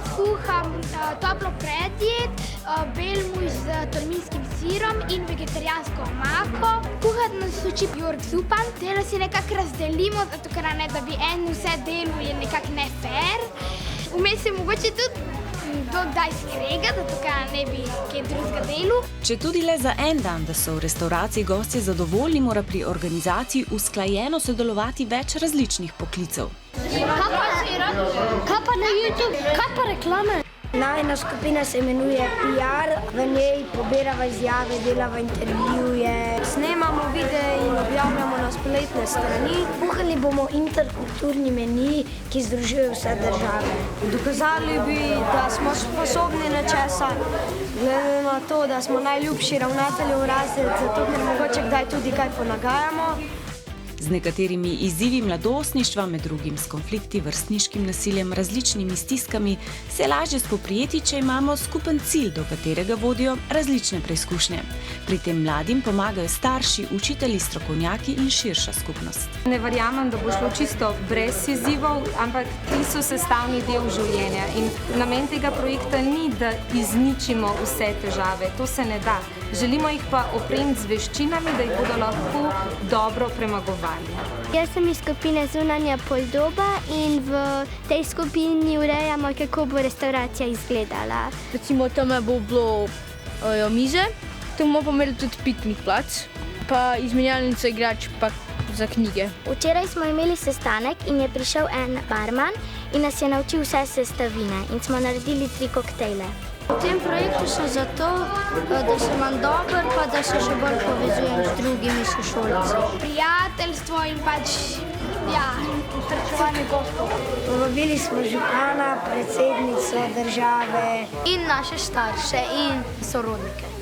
Jaz kuham toplo predjed, belmuž z tolminskim sirom in vegetarijansko omako. Kuhati nas uči Jörg Zupan. Delo si nekako razdelimo, zato ker ne, da bi en vse delal, je nekako ne fair. Vmes se mogoče tudi kdaj skrega, zato ker ne bi kaj drugega delal. Če tudi le za en dan, da so v restavraciji gostje zadovoljni, mora pri organizaciji usklajeno sodelovati več različnih poklicev. Kaj pa na YouTube? Kaj pa reklame? Najina skupina se imenuje PR, v njej pobirava izjave, delava intervjuje. Snemamo videe in objavljamo na spletne strani. Kuhali bomo interkulturni meni, ki združuje vse države. Dokazali bi, da smo sposobni nečesa, glede na to, da smo najljubši ravnatelji v razred, zato ker mogoče kdaj tudi kaj ponagajamo. Z nekaterimi izzivi mladostništva, med drugim s konflikti, vrstniškim nasiljem, različnimi stiskami, se je lažje spoprijeti, če imamo skupen cilj, do katerega vodijo različne preizkušnje. Pri tem mladim pomagajo starši, učitelji, strokovnjaki in širša skupnost. Ne verjamem, da bo šlo čisto brez izzivov, ampak ti so sestavni del življenja in namen tega projekta ni, da izničimo vse težave, to se ne da. Želimo jih pa opremiti z veščinami, da jih bodo lahko dobro premagovali. Jaz sem iz skupine Zunanja Poldoba in v tej skupini urejamo, kako bo restauracija izgledala. Recimo tam bo bilo mize, tam bomo imeli tudi piknik plac, pa izmenjalnica igrač pa za knjige. Včeraj smo imeli sestanek in je prišel en barman in nas je naučil vse sestavine in smo naredili 3 koktejle. V tem projektu so zato, da sem manj dober, pa da se še bolj povezujem z drugimi sošolci. Prijateljstvo in srečevanje gostov. Povabili smo župana, predsednico države In naše starše in sorodnike.